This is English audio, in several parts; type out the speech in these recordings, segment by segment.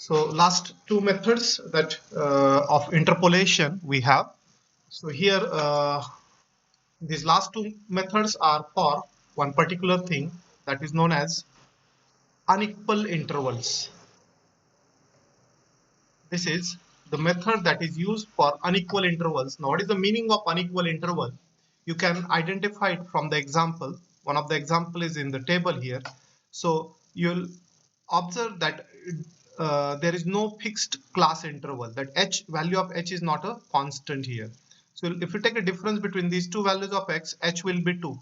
So last two methods that of interpolation we have. So here these last two methods are for one particular thing that is known as unequal intervals. This is the method that is used for unequal intervals. Now, what is the meaning of unequal interval? You can identify it from the example. One of the example is in the table here. So you'll observe that there is no fixed class interval. That h value of h is not a constant here. So if you take a difference between these two values of x, h will be 2.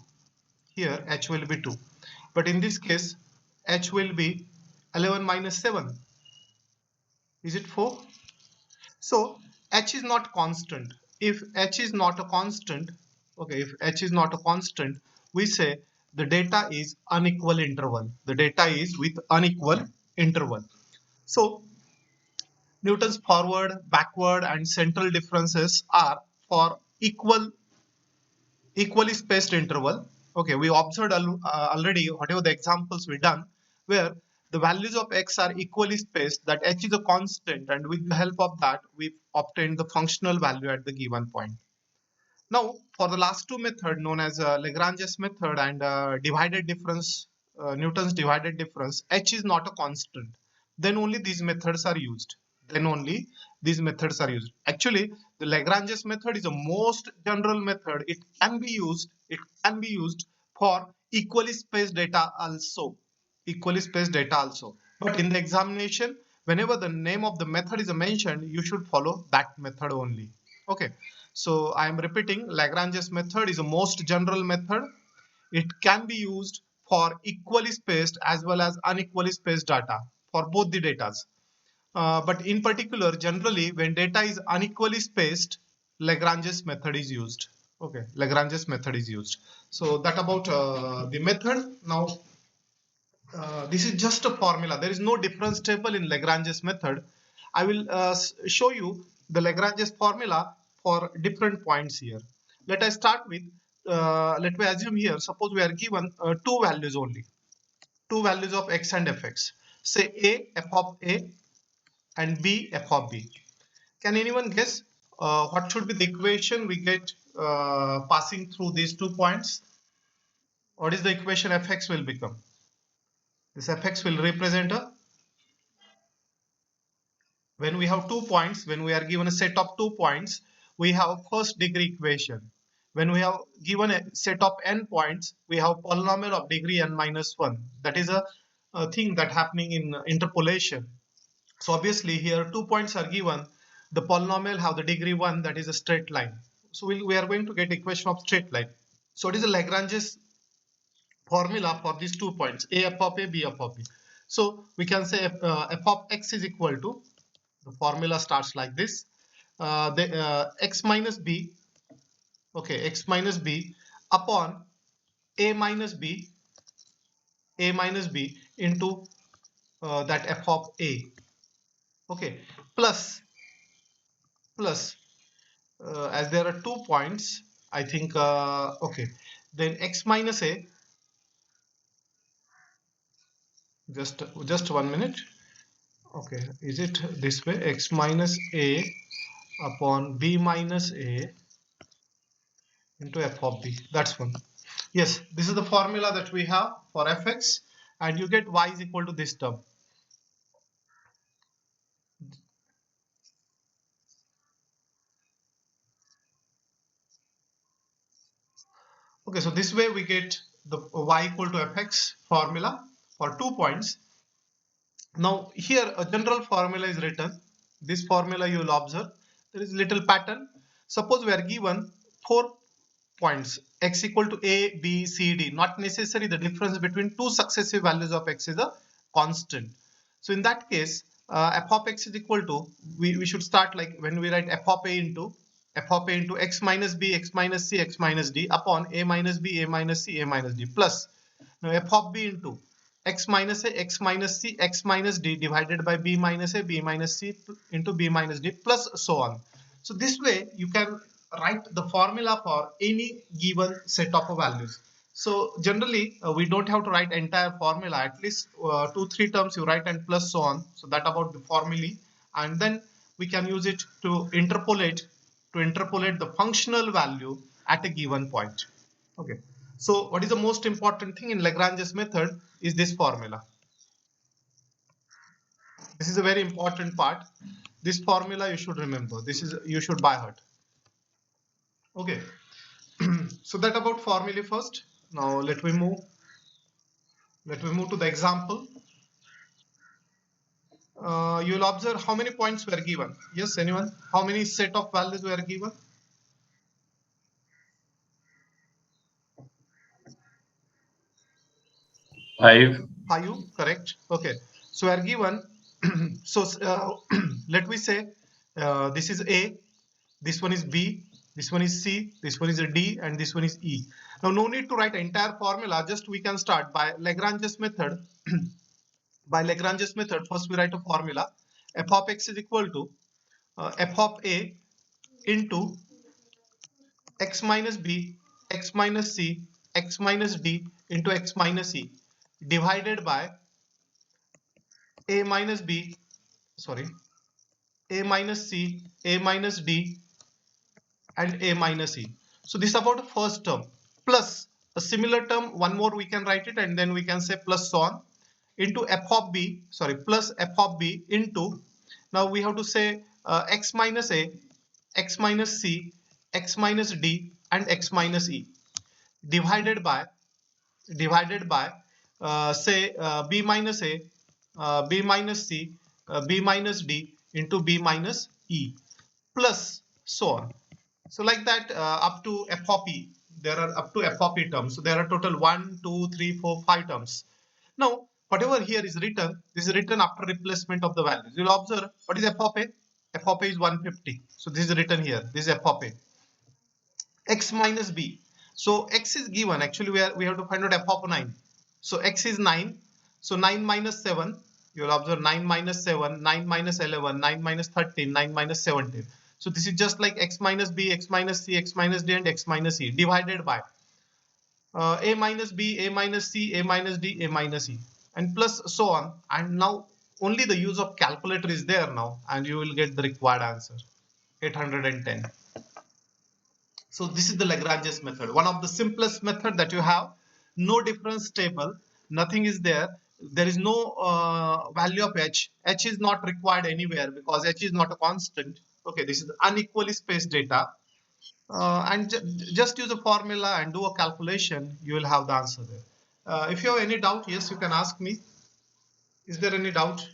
Here h will be 2. But in this case, h will be 11 minus 7. Is it 4? So h is not constant. If h is not a constant, okay, if h is not a constant, we say the data is unequal interval. The data is with unequal interval. So Newton's forward, backward, and central differences are for equally spaced interval. Okay, we observed already whatever the examples we done where the values of x are equally spaced, that h is a constant, and with the help of that we obtained the functional value at the given point. Now for the last two method known as Lagrange's method and divided difference, Newton's divided difference, h is not a constant, then only these methods are used. Actually, the Lagrange's method is the most general method. It can be used for equally spaced data also. But in the examination, whenever the name of the method is mentioned, you should follow that method only. Okay. So I am repeating, Lagrange's method is the most general method. It can be used for equally spaced as well as unequally spaced data for both the datas. But in particular, generally, when data is unequally spaced, Lagrange's method is used. Okay, Lagrange's method is used. So that about the method. Now, this is just a formula. There is no difference table in Lagrange's method. I will show you the Lagrange's formula for different points here. Let us start with, let me assume here, suppose we are given two values only, two values of x and fx. Say a, f of a, and b, f of b. Can anyone guess what should be the equation we get passing through these 2 points? What is the equation fx will become? This fx will represent a, when we have 2 points, when we are given a set of 2 points, we have first degree equation. When we have given a set of n points, we have polynomial of degree n minus 1. That is a thing that happening in interpolation. So obviously here 2 points are given. The polynomial have the degree 1, that is a straight line. So we are going to get equation of straight line. So it is a Lagrange's formula for these 2 points, a f of a, b f of b. So we can say f of x is equal to, the formula starts like this, x minus b, okay, x minus b upon a minus b into that f of a, okay, plus as there are 2 points, I think, okay, then x minus a, just 1 minute. Okay, is it this way, x minus a upon b minus a into f of b? That's one. Yes, this is the formula that we have for fx, and you get y is equal to this term. Okay, so this way we get the y equal to fx formula for 2 points. Now here a general formula is written. This formula you will observe there is little pattern. Suppose we are given 4 points, x equal to a, b, c, d. Not necessary the difference between two successive values of x is a constant. So in that case, f of x is equal to, we should start like when we write f of a into x minus b, x minus c, x minus d upon a minus b, a minus c, a minus d plus, now f of b into x minus a, x minus c, x minus d divided by b minus a, b minus c into b minus d plus so on. So this way you can write the formula for any given set of values. So generally we don't have to write entire formula, at least 2-3 terms you write and plus so on. So that about the formulae, and then we can use it to interpolate the functional value at a given point. Okay. So what is the most important thing in Lagrange's method is this formula. This is a very important part. This formula you should remember. This is you should by heart. Okay. So that about formulae first. Now let me move. Let me move to the example. You will observe how many points were given. Yes, anyone? How many set of values were given? 5. 5, correct. Okay. So we are given. So let me say this is A, this one is B, this one is C, this one is a D, and this one is E. Now no need to write entire formula. Just we can start by Lagrange's method. By Lagrange's method, first we write a formula. F of x is equal to f of A into x minus b, x minus c, x minus d into x minus e divided by a minus b, sorry, a minus c, a minus d, and a minus e. So this is about the first term, plus a similar term, one more we can write it, and then we can say plus so on, into f of b, sorry, plus f of b into, now we have to say x minus a, x minus c, x minus d, and x minus e divided by say b minus a, b minus c, b minus d into b minus e, plus so on. So like that up to f of e. There are up to f of e terms. So there are total 1, 2, 3, 4, 5 terms. Now whatever here is written, this is written after replacement of the values. You will observe what is f of a. F of a is 150. So this is written here. This is f of a. X minus b. So x is given. Actually, we have to find out f of 9. So x is 9. So 9 minus 7. You will observe 9 minus 7, 9 minus 11, 9 minus 13, 9 minus 17. So this is just like x minus b, x minus c, x minus d, and x minus e divided by a minus b, a minus c, a minus d, a minus e, and plus so on. And now only the use of calculator is there now, and you will get the required answer, 810. So this is the Lagrange's method, one of the simplest method that you have. No difference table, nothing is there. There is no value of h. H is not required anywhere because h is not a constant. Okay, this is unequally spaced data. And just use a formula and do a calculation. You will have the answer there. If you have any doubt, yes, you can ask me. Is there any doubt?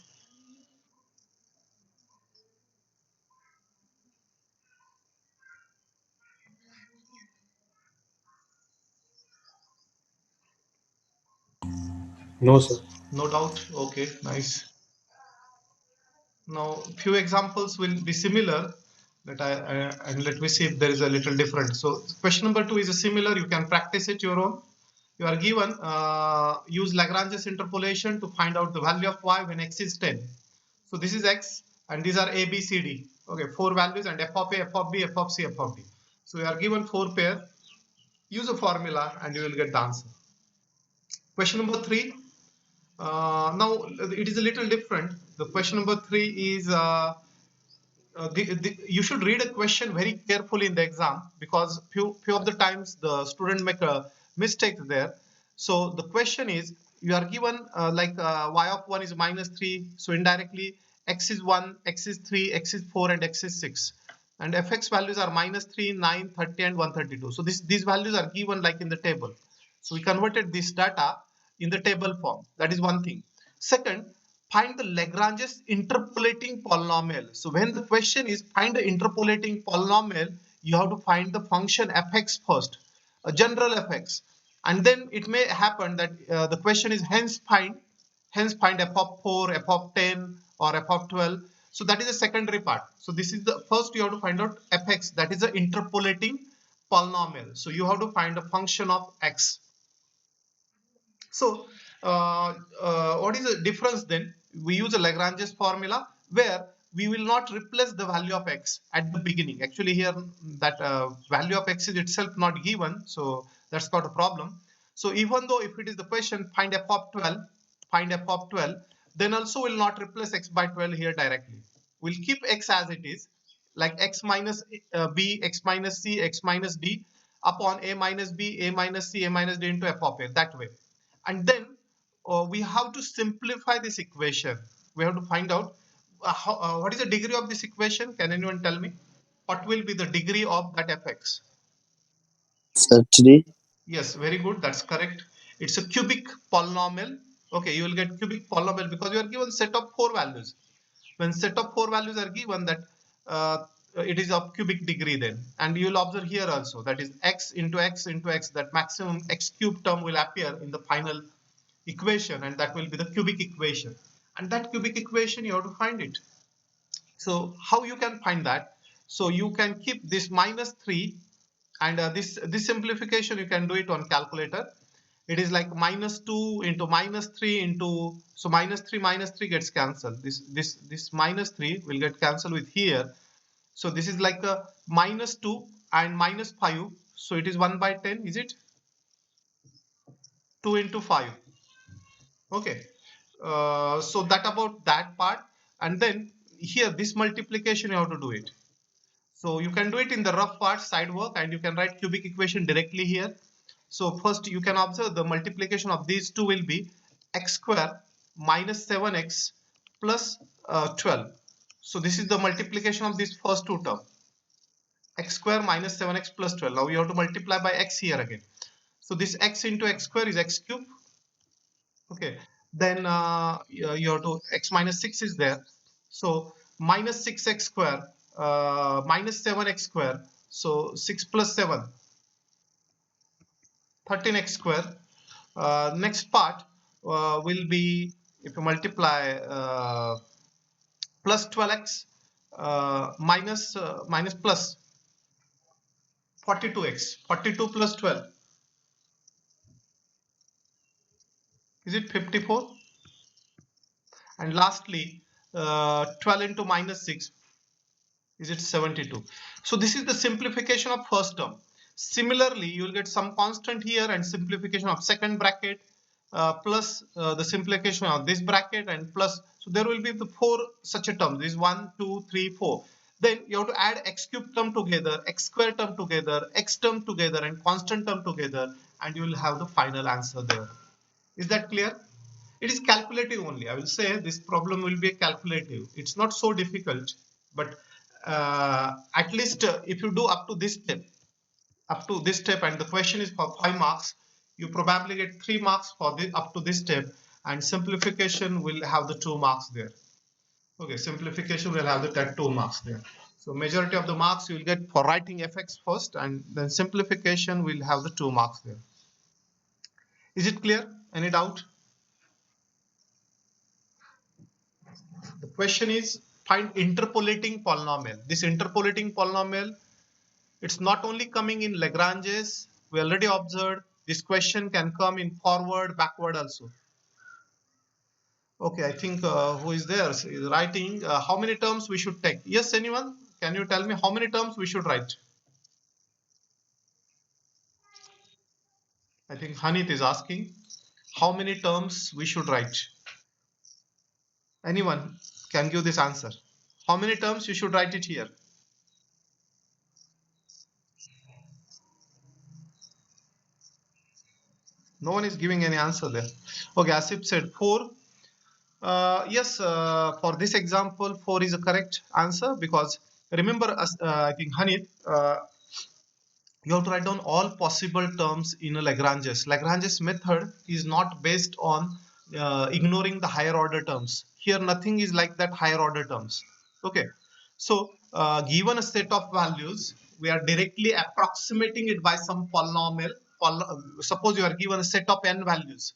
No, sir. No doubt. Okay, nice. Now, few examples will be similar. And let me see if there is a little different. So, question number 2 is a similar. You can practice it your own. You are given use Lagrange's interpolation to find out the value of y when x is 10. So this is x, and these are a, b, c, d. Okay, 4 values, and f of a, f of b, f of c, f of d. So you are given 4 pair. Use a formula, and you will get the answer. Question number 3. Now it is a little different. The question number 3 is you should read a question very carefully in the exam, because few of the times the student make a mistake there. So the question is, you are given y of 1 is minus 3. So indirectly x is 1, x is 3, x is 4, and x is 6. And fx values are minus 3, 9, 30, and 132. So these values are given like in the table. So we converted this data in the table form. That is one thing. Second, find the Lagrange's interpolating polynomial. So when the question is find the interpolating polynomial, you have to find the function fx first, a general fx, and then it may happen that the question is hence find f of 4, f of 10, or f of 12. So that is a secondary part. So this is the first, you have to find out fx, that is the interpolating polynomial. So you have to find a function of x. So what is the difference then? We use a Lagrange's formula where we will not replace the value of x at the beginning. Actually here that value of x is itself not given, so that's not a problem. So even though if it is the question find f of 12, then also we'll not replace x by 12 here directly. We'll keep x as it is, like x minus b, x minus c, x minus d upon a minus b, a minus c, a minus d into f of a, that way. And then we have to simplify this equation. We have to find out what is the degree of this equation. Can anyone tell me? What will be the degree of that fx? Certainly. Yes, very good. That's correct. It's a cubic polynomial. Okay, you will get cubic polynomial because you are given set of 4 values. When set of 4 values are given, that it is of cubic degree then. And you will observe here also, that is x into x into x, that maximum x cube term will appear in the final equation, and that will be the cubic equation. And that cubic equation, you have to find it. So how you can find that? So you can keep this minus 3, and this simplification you can do it on calculator. It is like minus 2 into minus 3 into, so minus 3 gets cancelled. This minus 3 will get cancelled with here. So this is like a minus 2 and minus 5. So it is 1 by 10, is it? 2 into 5. Okay. So that about that part. And then here this multiplication you have to do it. So you can do it in the rough part, side work, and you can write cubic equation directly here. So first you can observe the multiplication of these two will be x square minus 7x plus 12. So this is the multiplication of these first two terms, x square minus 7x plus 12. Now you have to multiply by x here again. So this x into x square is x cube. Okay. Then you have to, x minus 6 is there. So minus 6x square minus 7x square. So 6 plus 7, 13x square. Next part will be, if you multiply plus 12x minus plus 42x, 42 plus 12, is it 54? And lastly 12 into minus 6, is it 72? So this is the simplification of first term. Similarly, you will get some constant here and simplification of second bracket plus the simplification of this bracket and plus. So there will be the 4 such a term. This is 1, 2, 3, 4. Then you have to add x cube term together, x square term together, x term together, and constant term together, and you will have the final answer there. Is that clear? It is calculative only. I will say this problem will be calculative. It's not so difficult, but at least if you do up to this step, and the question is for 5 marks, you probably get 3 marks for this up to this step, and simplification will have the 2 marks there. Okay, simplification will have that 2 marks there. So majority of the marks you will get for writing fx first, and then simplification will have the 2 marks there. Is it clear? Any doubt? The question is find interpolating polynomial. This interpolating polynomial, it's not only coming in Lagrange's. We already observed this question can come in forward, backward also. Okay, I think who is there is writing how many terms we should take. Yes, anyone? Can you tell me how many terms we should write? I think Hanit is asking how many terms we should write. Anyone can give this answer. How many terms you should write it here? No one is giving any answer there. Okay, Asif said 4. Yes, for this example, 4 is a correct answer, because remember, I think Hanit, you have to write down all possible terms in a Lagrange's. Lagrange's method is not based on ignoring the higher order terms. Here, nothing is like that higher order terms. Okay, so given a set of values, we are directly approximating it by some polynomial. Suppose you are given a set of n values.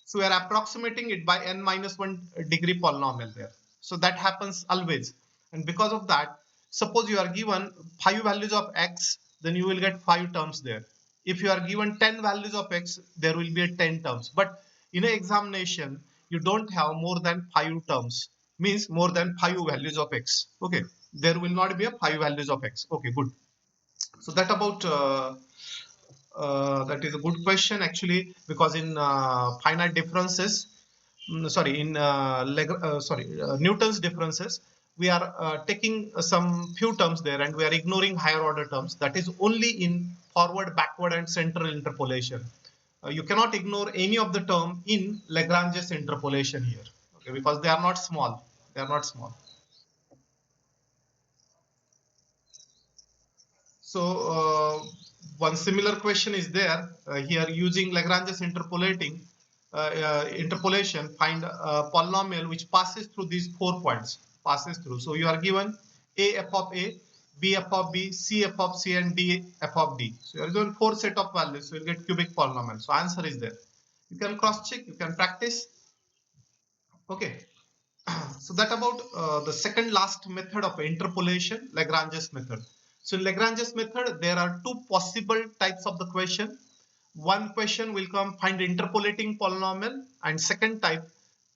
So we are approximating it by n minus 1 degree polynomial there. So that happens always. And because of that, suppose you are given 5 values of x, then you will get 5 terms there. If you are given 10 values of x, there will be a 10 terms. But in an examination, you don't have more than 5 terms. Means more than 5 values of x. Okay. There will not be a 5 values of x. Okay, good. So that about That is a good question actually, because in finite differences, sorry, in Newton's differences, we are taking some few terms there and we are ignoring higher order terms. That is only in forward, backward, and central interpolation. You cannot ignore any of the term in Lagrange's interpolation here, okay, because they are not small. They are not small. So one similar question is there here, using Lagrange's interpolation, find a polynomial which passes through these 4 points. Passes through. So you are given a f of a, b f of b, c f of c, and d f of d. So you are given 4 set of values. So you will get cubic polynomial. So answer is there. You can cross check. You can practice. Okay. So that about the second last method of interpolation, Lagrange's method. So in Lagrange's method, there are 2 possible types of the question. One question will come, find interpolating polynomial, and second type,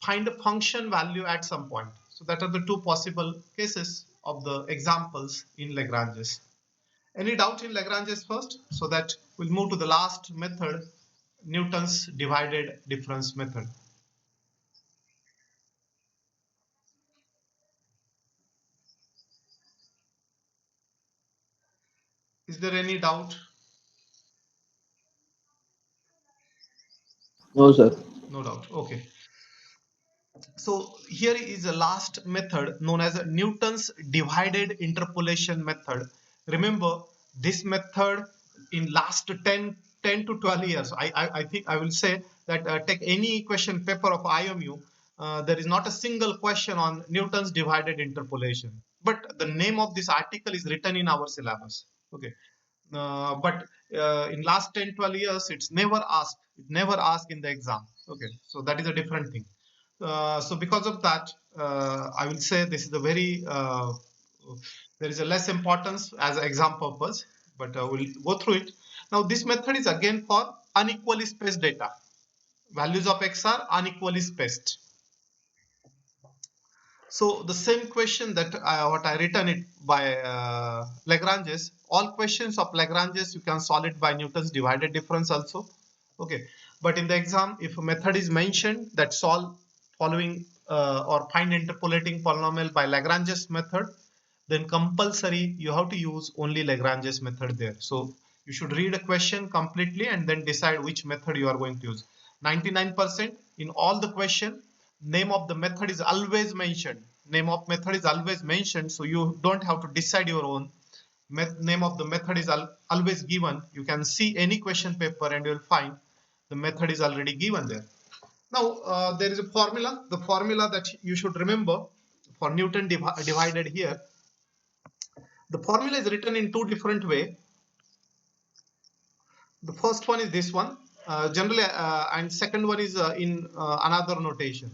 find a function value at some point. So that are the 2 possible cases of the examples in Lagrange's. Any doubt in Lagrange's first? So that we'll move to the last method, Newton's divided difference method. Is there any doubt? No, sir. No doubt. Okay. So here is the last method known as Newton's divided interpolation method. Remember, this method in last 10 to 12 years, I think I will say that take any question paper of IMU, there is not a single question on Newton's divided interpolation. But the name of this article is written in our syllabus. Okay. But in last 10-12 years, it's never asked in the exam. Okay, so that is a different thing. So because of that, I will say this is a very there is a less importance as an exam purpose, but we'll go through it. Now this method is again for unequally spaced data. Values of x are unequally spaced. So the same question that what I written it by Lagrange's, all questions of Lagrange's you can solve it by Newton's divided difference also. Okay, but in the exam, if a method is mentioned that solve following or find interpolating polynomial by Lagrange's method, then compulsory you have to use only Lagrange's method there. So you should read a question completely and then decide which method you are going to use. 99% in all the question, name of the method is always mentioned. Name of method is always mentioned, so you don't have to decide your own. Name of the method is always given. You can see any question paper and you'll find the method is already given there. Now there is a formula. The formula that you should remember for Newton divided here. The formula is written in 2 different ways. The first one is this one, generally, and second one is in another notation.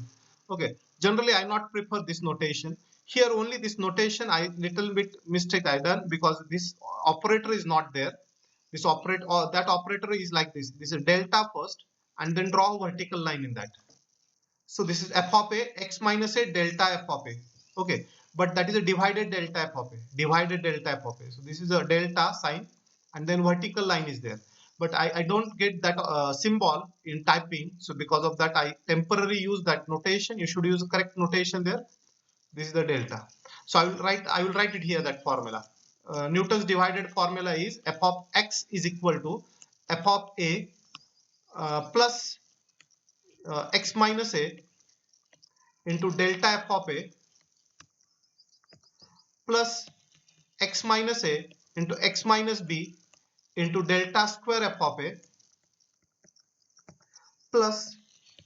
Okay, generally I not prefer this notation. Here only this notation I little bit mistake I done, because this operator is not there. This operator, or that operator is like this. This is delta first, and then draw a vertical line in that. So this is f of a, x minus a, delta f of a. Okay, but that is a divided delta f of a, divided delta f of a. So this is a delta sign, and then vertical line is there. But I don't get that symbol in typing. So because of that, I temporarily use that notation. You should use the correct notation there. This is the delta. So I will write it here, that formula. Newton's divided formula is f of x is equal to f of a plus x minus a into delta f of a plus x minus a into x minus b into delta square f of a plus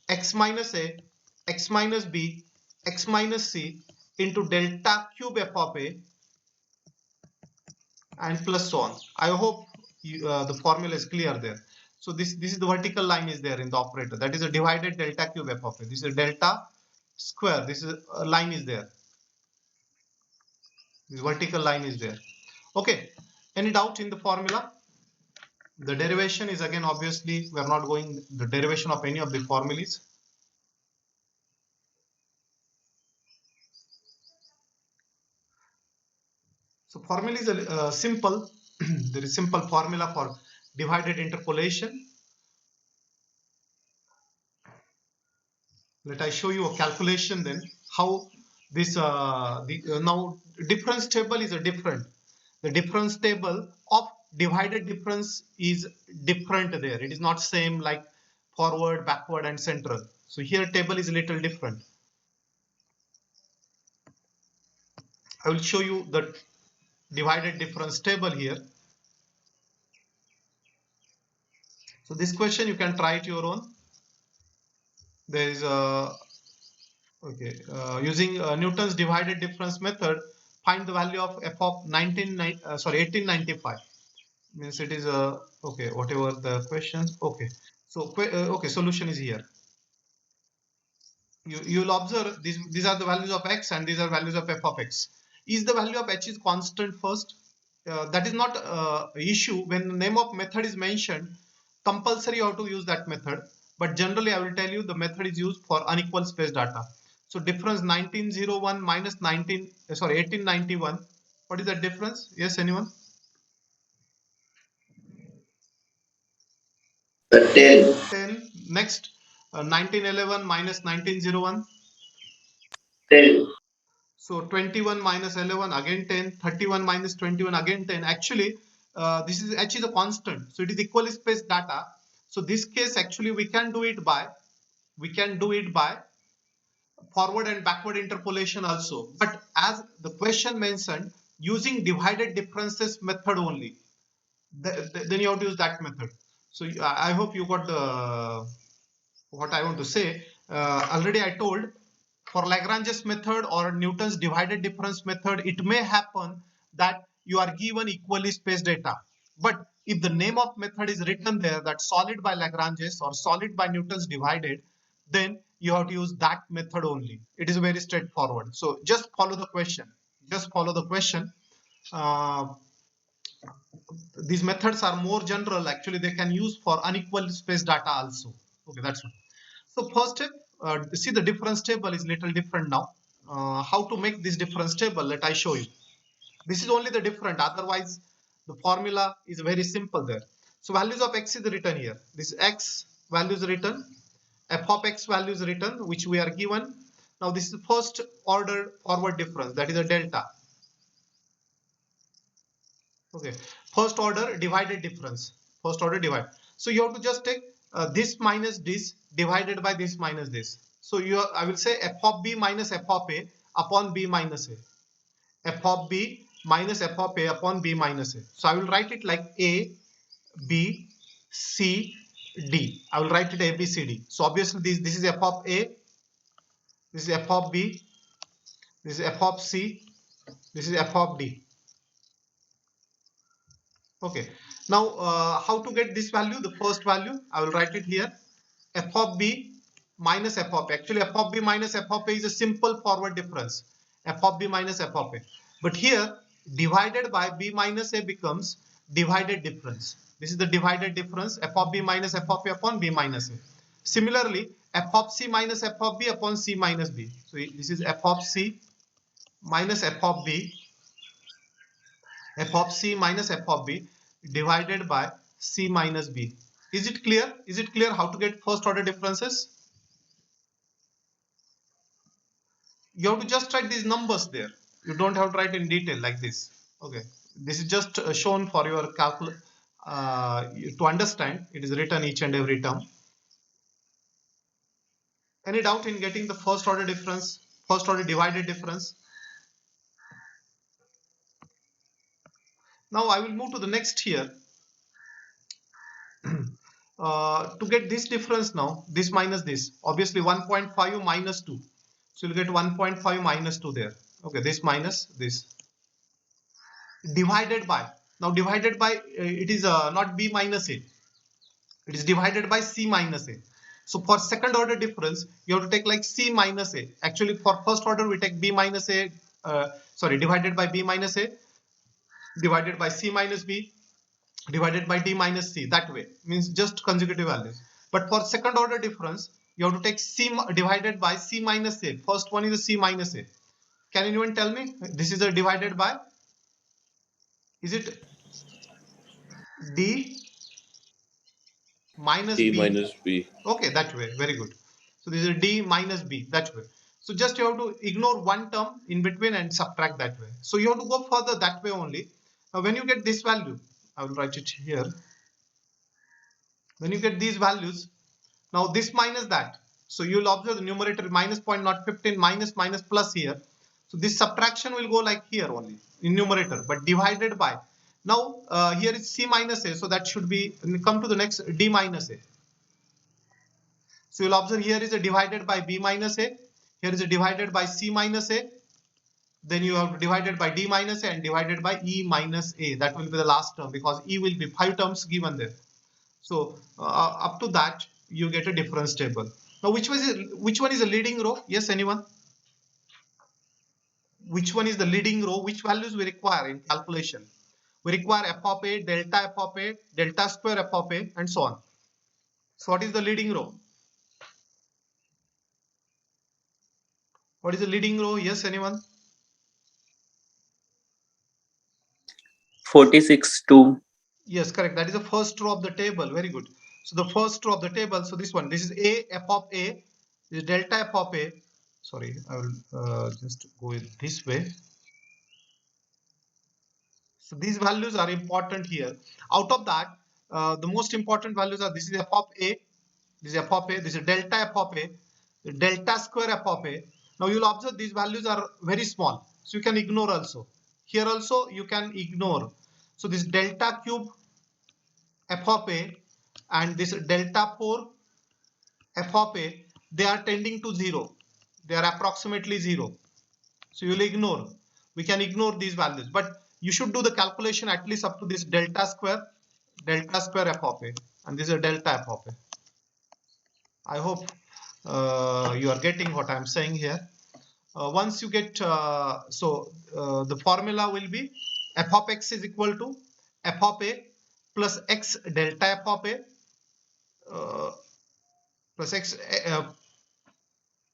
x minus a, x minus b, x minus c into delta cube f of a, and plus so on. I hope the formula is clear there. So this is the vertical line is there in the operator. That is a divided delta cube f of a. This is delta square. This is a line is there. This vertical line is there. Okay. Any doubt in the formula? The derivation is again, obviously we are not going the derivation of any of the formulas. So formula is simple. There is simple formula for divided interpolation. Let I show you a calculation then how this now difference table is a different. The difference table of divided difference is different there. It is not same like forward, backward, and central. So here table is a little different. I will show you the divided difference table here. So this question you can try it your own. There is a okay using Newton's divided difference method. Find the value of f of 1895. Means it is a okay whatever the questions. Okay, so okay solution is here. You'll observe these are the values of x and these are values of f of x. Is the value of h is constant first? That is not issue. When the name of method is mentioned, compulsory you have to use that method, but generally I will tell you the method is used for unequal space data. So difference 1901 minus 1891, what is the difference? Yes, anyone? 10. 10. Next 1911 minus 1901. 10. So 21 minus 11 again 10, 31 minus 21 again 10. Actually, this is h is a constant, so it is equally spaced data. So this case actually we can do it by forward and backward interpolation also. But as the question mentioned, using divided differences method only, then you have to use that method. So I hope you got the what I want to say. Already I told for Lagrange's method or Newton's divided difference method, it may happen that you are given equally spaced data. But if the name of method is written there that solid by Lagrange's or solid by Newton's divided, then you have to use that method only. It is very straightforward. So just follow the question. Just follow the question. Uh, these methods are more general. Actually, they can use for unequal space data also. Okay, that's one. So first step, see the difference table is little different now. How to make this difference table? Let I show you. This is only the different. Otherwise, the formula is very simple there. So values of x is written here. This x value is written. F of x value is written, which we are given. Now this is first order forward difference. That is a delta. Okay, first order divided difference. First order divide. So you have to just take this minus this divided by this minus this. So I will say f of b minus f of a upon b minus a. F of b minus f of a upon b minus a. So I will write it like a, b, c, d. I will write it a, b, c, d. So obviously this is f of a, this is f of b, this is f of c, this is f of d. Okay. Now, how to get this value? The first value, I will write it here. F of b minus f of a. Actually, f of b minus f of a is a simple forward difference. F of b minus f of a. But here, divided by b minus a becomes divided difference. This is the divided difference. F of b minus f of a upon b minus a. Similarly, f of c minus f of b upon c minus b. So this is f of c minus f of b, f of c minus f of b divided by c minus b. Is it clear? Is it clear how to get first order differences? You have to just write these numbers there. You don't have to write in detail like this. Okay. This is just shown for your to understand. It is written each and every term. Any doubt in getting the first order difference, first order divided difference? Now I will move to the next here. To get this difference now, this minus this, obviously 1.5 minus 2. So you'll get 1.5 minus 2 there. Okay, this minus this. Divided by, now divided by, it is not b minus a. It is divided by c minus a. So for second order difference, you have to take like c minus a. Actually, for first order, we take b minus a, divided by b minus a, divided by c minus b, divided by d minus c. That way means just consecutive values. But for second order difference, you have to take c divided by c minus a. First one is a c minus a. Can anyone tell me? This is a divided by, is it d minus A b. minus B. Okay, that way. Very good. So this is d minus b, that way. So just you have to ignore one term in between and subtract that way. So you have to go further that way only. Now when you get this value, I will write it here. When you get these values, now this minus that. So you will observe the numerator minus 0.015 minus minus plus here. So this subtraction will go like here only in numerator, but divided by. Now here is c minus a, so that should be, come to the next, d minus a. So you'll observe here is a divided by b minus a, here is a divided by c minus a, then you have divided by d minus a and divided by e minus a. That will be the last term because e will be 5 terms given there. So up to that you get a difference table. Now which one is a leading row? Yes, anyone? Which one is the leading row? Which values we require in calculation? We require f of a, delta f of a, delta square f of a, and so on. So what is the leading row? What is the leading row? Yes, anyone? 46 2. Yes, correct. That is the first row of the table. Very good. So the first row of the table. So this one. This is a f of a. This is delta f of a. Sorry, I will just go it this way. So these values are important here. Out of that, the most important values are, this is f of a. This is f of a. This is delta f of a. Delta square f of a. Now you will observe these values are very small. So you can ignore also. Here also you can ignore. So this delta cube f of a and this delta 4 f of a, they are tending to 0. They are approximately 0. So you will ignore. We can ignore these values, but you should do the calculation at least up to this delta square f of a, and this is a delta f of a. I hope you are getting what I am saying here. Once you get, the formula will be f of x is equal to f of a plus x delta f of a uh, plus x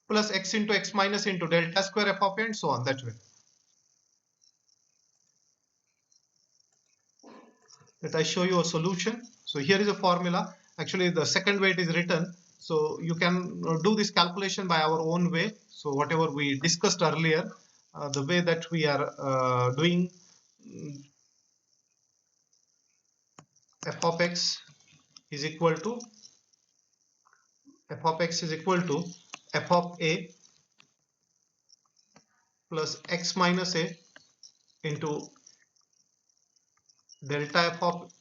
plus x into x minus into delta square f of a, and so on that way. Let I show you a solution. So here is a formula. Actually, the second way it is written. So you can do this calculation by our own way. So whatever we discussed earlier, the way that we are doing, f of x is equal to f of x is equal to f of a plus x minus a into delta f of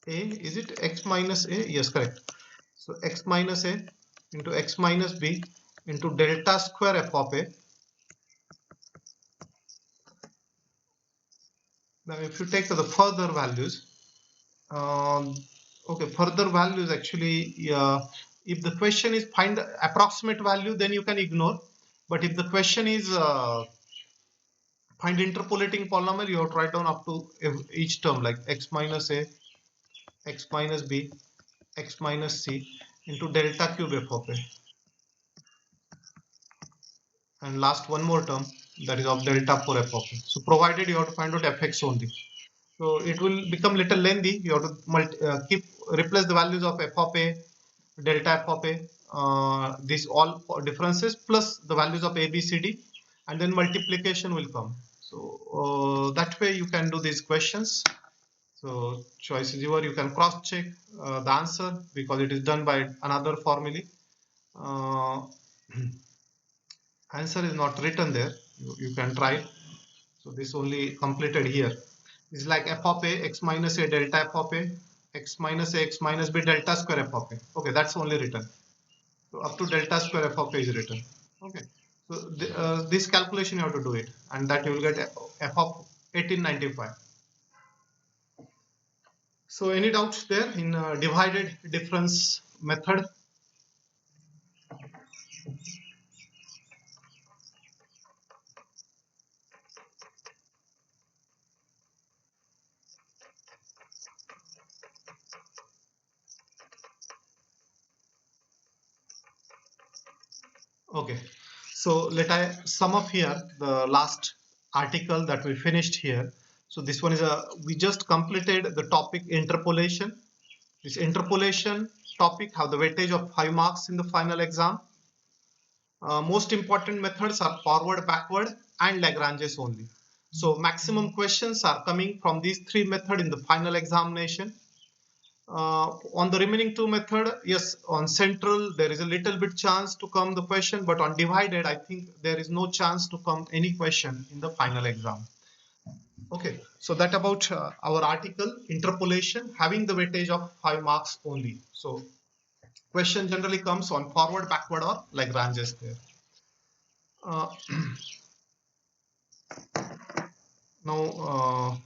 a. Is it x minus a? Yes, correct. So x minus a into x minus b into delta square f of a. Now if you take the further values, um, okay, further values actually, if the question is find the approximate value, then you can ignore. But if the question is find interpolating polynomial, you have to write down up to each term, like x minus a, x minus b, x minus c into delta cube f of a. And last one more term, that is of delta 4 f of a. So provided you have to find out fx only. So it will become little lengthy. You have to replace the values of f of a, delta f of a, these all differences plus the values of a, b, c, d, and then multiplication will come. So that way you can do these questions. So choice is yours. You can cross check the answer because it is done by another formula. Uh, answer is not written there. You can try. So this only completed here. It's like f of a, x minus a, delta f of a, x minus a, x minus b, delta square f of a. Okay, that's only written. So up to delta square f of a is written. Okay. So this calculation you have to do it, and that you will get f of 1895. So any doubts there in divided difference method? Okay. So let I sum up here the last article that we finished here. So this one is we just completed the topic interpolation. This interpolation topic have the weightage of 5 marks in the final exam. Most important methods are forward, backward, and Lagrange's only. So maximum questions are coming from these three methods in the final examination. On the remaining two method, yes, on central there is a little bit chance to come the question, but on divided I think there is no chance to come any question in the final exam. Okay, so that about our article interpolation having the weightage of 5 marks only. So question generally comes on forward, backward, or Lagrange's there. Uh, now